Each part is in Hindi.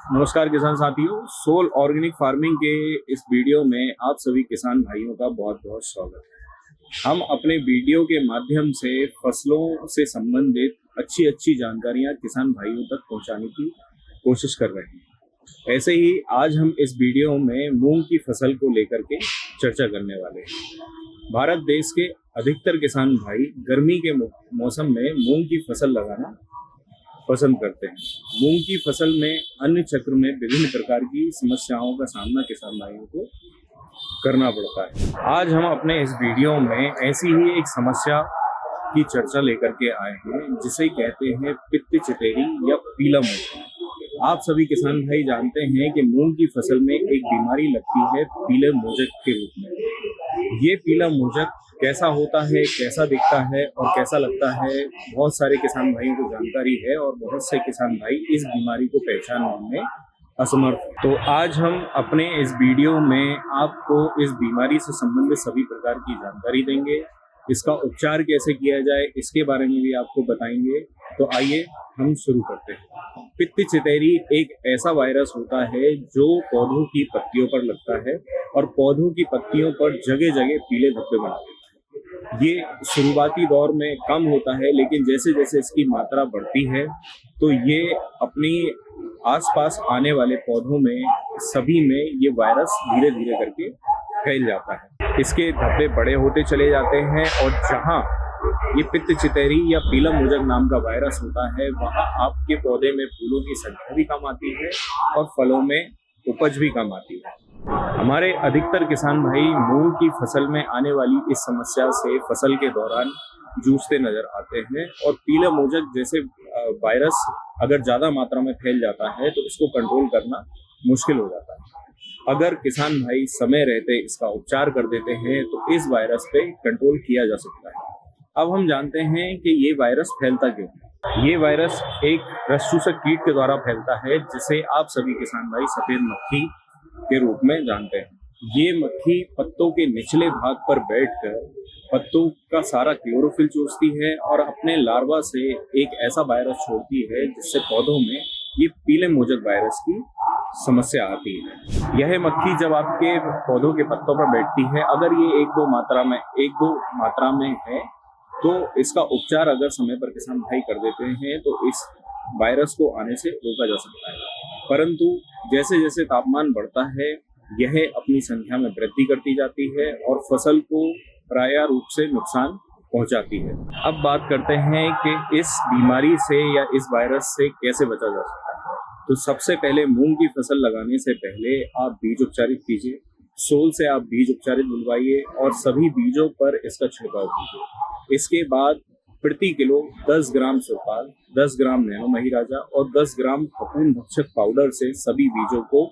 नमस्कार किसान साथियों, सोल ऑर्गेनिक फार्मिंग के इस वीडियो में आप सभी किसान भाइयों का बहुत बहुत स्वागत है। हम अपने वीडियो के माध्यम से फसलों से संबंधित अच्छी अच्छी जानकारियां किसान भाइयों तक पहुंचाने की कोशिश कर रहे हैं। ऐसे ही आज हम इस वीडियो में मूंग की फसल को लेकर के चर्चा करने वाले हैं। भारत देश के अधिकतर किसान भाई गर्मी के मौसम में मूंग की फसल लगाना पसंद करते हैं। मूंग की फसल में अन्य चक्र में विभिन्न प्रकार की समस्याओं का सामना किसान भाइयों को करना पड़ता है। आज हम अपने इस वीडियो में ऐसी ही एक समस्या की चर्चा लेकर के आए हैं, जिसे कहते हैं पित्त चितेरी या पीला मोजक। आप सभी किसान भाई जानते हैं कि मूंग की फसल में एक बीमारी लगती है पीले मोजक के रूप में। ये पीला मोजक कैसा होता है, कैसा दिखता है और कैसा लगता है, बहुत सारे किसान भाइयों को जानकारी है और बहुत से किसान भाई इस बीमारी को पहचानने में असमर्थ हैं। तो आज हम अपने इस वीडियो में आपको इस बीमारी से संबंधित सभी प्रकार की जानकारी देंगे। इसका उपचार कैसे किया जाए इसके बारे में भी आपको बताएंगे। तो आइए हम शुरू करते हैं। पित्त चितेरी एक ऐसा वायरस होता है जो पौधों की पत्तियों पर लगता है और पौधों की पत्तियों पर जगह जगह पीले धब्बे बनाते हैं। ये शुरुआती दौर में कम होता है, लेकिन जैसे जैसे इसकी मात्रा बढ़ती है तो ये अपनी आसपास आने वाले पौधों में सभी में ये वायरस धीरे धीरे करके फैल जाता है। इसके धब्बे बड़े होते चले जाते हैं और जहां ये पित्त चितेरी या पीला मोजक नाम का वायरस होता है, वहां आपके पौधे में फूलों की संख्या भी कम आती है और फलों में उपज भी कम आती है। हमारे अधिकतर किसान भाई मूंग की फसल में आने वाली इस समस्या से फसल के दौरान जूझते नजर आते हैं और पीला मोजक जैसे वायरस अगर ज्यादा मात्रा में फैल जाता है तो इसको कंट्रोल करना मुश्किल हो जाता है। अगर किसान भाई समय रहते इसका उपचार कर देते हैं तो इस वायरस पे कंट्रोल किया जा सकता है। अब हम जानते हैं कि ये वायरस फैलता क्यों है। ये वायरस एक रस चूसक कीट के द्वारा फैलता है, जिसे आप सभी किसान भाई सफेद मक्खी के रूप में जानते हैं। ये मक्खी पत्तों के निचले भाग पर बैठकर पत्तों का सारा क्लोरोफिल चूसती है और अपने लार्वा से एक ऐसा वायरस छोड़ती है जिससे पौधों में ये पीले मोजक वायरस की समस्या आती है। यह मक्खी जब आपके पौधों के पत्तों पर बैठती है, अगर ये एक दो मात्रा में है तो इसका उपचार अगर समय पर किसान भाई कर देते हैं तो इस वायरस को आने से रोका जा सकता है। परंतु जैसे जैसे तापमान बढ़ता है यह अपनी संख्या में वृद्धि करती जाती है और फसल को प्रायः रूप से नुकसान पहुंचाती है। अब बात करते हैं कि इस बीमारी से या इस वायरस से कैसे बचा जा सकता है। तो सबसे पहले मूंग की फसल लगाने से पहले आप बीज उपचारित कीजिए। सोल से आप बीज उपचारित बुलवाइए और सभी बीजों पर इसका छिड़काव कीजिए। इसके बाद प्रति किलो 10 ग्राम सुरपाल, 10 ग्राम नैनो महिराजा और 10 ग्राम फफूंद भक्षक पाउडर से सभी बीजों को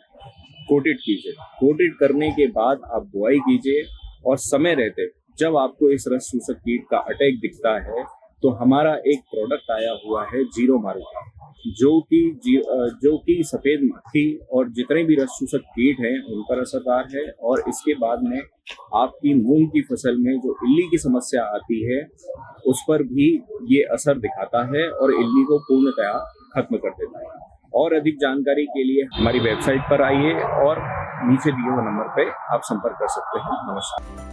कोटेड कीजिए। कोटेड करने के बाद आप बुआई कीजिए और समय रहते जब आपको इस रस चूसक कीट का अटैक दिखता है तो हमारा एक प्रोडक्ट आया हुआ है जीरो मार्का, जो कि सफेद मक्खी और जितने भी रस चूसक कीट हैं उन पर असरदार है। और इसके बाद में आपकी मूंग की फसल में जो इल्ली की समस्या आती है उस पर भी ये असर दिखाता है और इल्ली को पूर्णतया खत्म कर देता है। और अधिक जानकारी के लिए हमारी वेबसाइट पर आइए और नीचे दिए हुए नंबर पे आप संपर्क कर सकते हैं। नमस्कार।